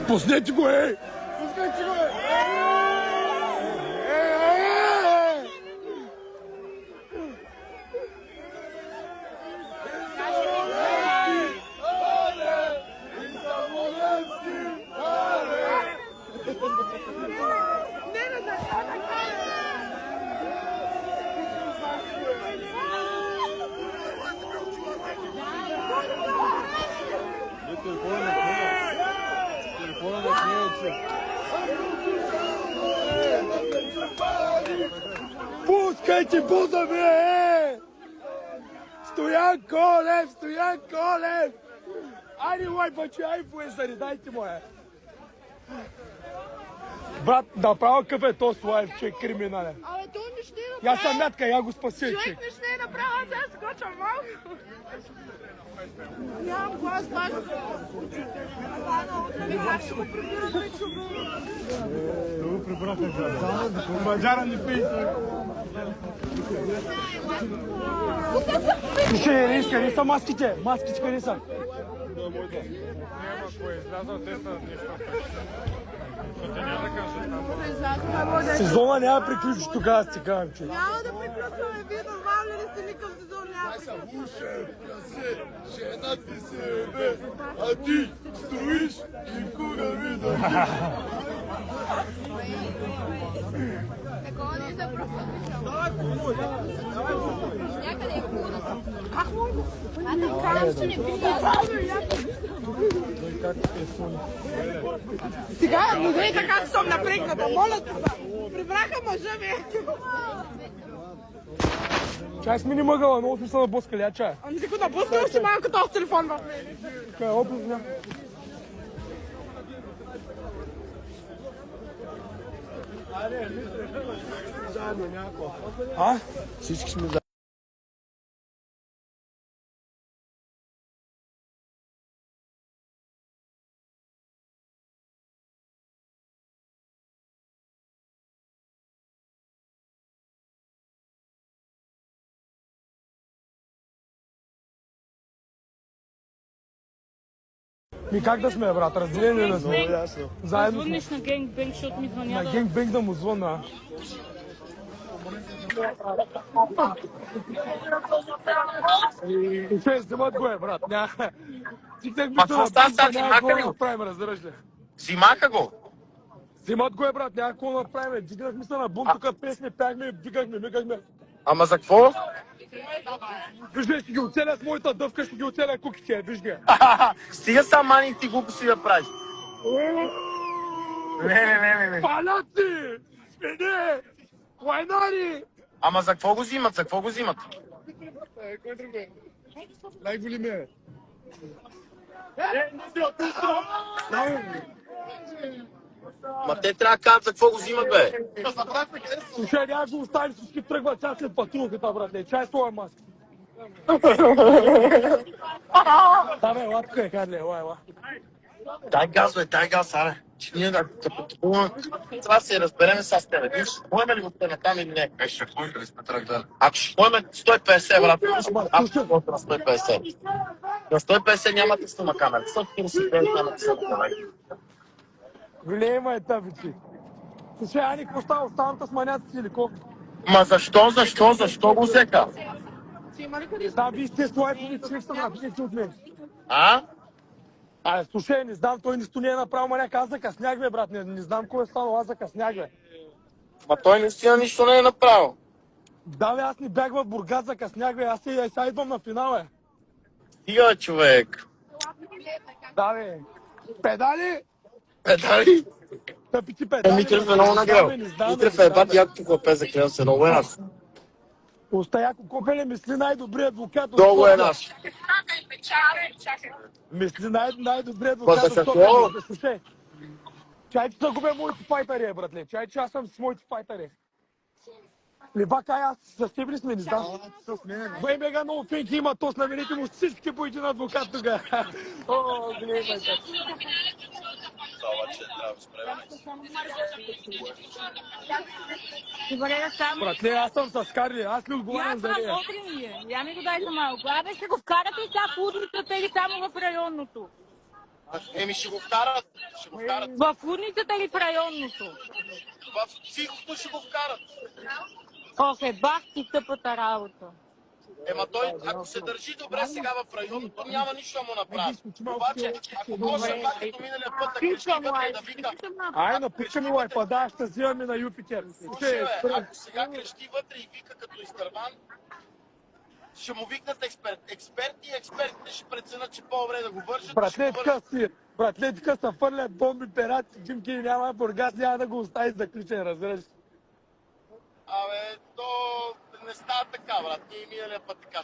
Пуснете го, ей! Пуснете го, ей! Пускайте буза, бе! Стоян Колев! Стоян Колев! Айде, лайпачи, айфуесари, дайте му я! Брат, направо какъв е този лайф, че е криминален. Абе, той нищо не направи. Я съм мятка, я го спаси, че. Човек нищо не направи, аз сега скочвам малко. Нямам глас, пак. Как ще го прибираме, човек? Да го прибраха, брат. Маджара не пейте. Слушай, не са маските. Маските къде са? Няма кой излязъл, те са нещо. Защото няма да кажа. Сезона няма приключи тогава, си казвам, че. Няма да приключваме, вие нормално ли сте никакъв сезон няма приключваме. Жена ти се бе, а ти стоиш никога вида. Такова не се някъде е хубаво. Как мога? Аз да казвам, че не сега, но гледайте как съм напрегната, моля те, прибраха мъжа ми. Чай смени мъгъла, много сме се набускали, я чая. Ами си го напускал, ще малко този телефон в мен. Кай, опит, ня. А? Всички сме заедно. Ми как да сме, брат? Разделени да сме. Заедно сме. Звъннеш на генгбенг, защото ми звъня На генгбенг да му звънна. Ще вземат го е, брат. Тикнах ми това, няма какво да направим, разбираш ли? Взимаха го. Вземат го е, брат, няма какво да направим. Дигнахме се на бунт, тук песни, пяхме, викахме, викахме. Ама за какво? Виж ли, ще ги оцеля с моята дъвка, ще ги оцеля куките, виж ги. Стига са мани ти глупости да правиш. Не. Паляци! Свине! Лайнари! Ама за какво го взимат? За какво го взимат? Кой друг е? Най-големи е. Ма те трябва да кажат за какво го взимат, бе. Слушай, няма го остави, всички тръгват чак след патрулката, братле. Чай с това маска. Да, бе, ела тук е, Карле, ела. Дай газ, бе, дай газ, аре. Че ние да пътуваме, трябва да се разбереме с тебе. Виж, ще поеме ли го те натам или не? Ще поеме ли сме тръгнали? Ако ще поеме 150, брат, аз ще поеме на 150. На 150 няма да снима камера. 145 няма да снима камера. Голема е тази, че. Слушай, Ани, какво става? Останата с маняци си или ко? Ма защо го взеха? Да, вие сте с лайфови човек са набиете от мен. А? Слушай, не знам, той нищо не е направил, маняк, аз закъснях, бе, брат, не знам кой е станал, аз закъснях, бе. Ма той наистина нищо не е направил. Да, бе, аз не бях в Бургас, закъснях, бе, аз сега идвам на финал, бе. Стига, човек. Да, бе. Педали? Педали? Тъпи ти педали. Митрев е много нагрел. Митрев е бати яко копе за клева се, много е наш. Остаяко копеле, мисли най-добрият адвокат. Много е наш. Мисли най-добрият адвокат от София. Слушай, чай, че загубя моите файтъри, братле. Чай, че аз съм с моите файтъри. Либака, аз с теб ли сме, не знам? Бе, мега много фенки има, то с намерите му всички по един адвокат тук. О, гледай. Това, че трябва да спрем. Добре, да само. Братле, аз съм с Карли, аз ли отговарям за нея? Отрин е. Я ми го дай за малко. Абе, ще го вкарате и сега в лудницата или само в районното? Еми ще го вкарат. Ще го вкарат. В лудницата или в районното? В психото ще го вкарат. Ох, бах ти тъпата работа. Ема той, ако се държи добре сега в районното, няма нищо да му направи. Обаче, ако може пак като миналия път да крещи вътре и да вика... Ай, напича ми лайфа, да, ще взимаме на Юпитер. Слушай, бе, ако сега крещи вътре и вика като изтърван, ще му викнат експерти и експертите ще преценят, че по-добре да го вържат. Братле, така са фърлят бомби, перати, джимки и няма Бургас, няма да го остави заключен, разбираш. Абе, то не става така, брат. Ние миналия път така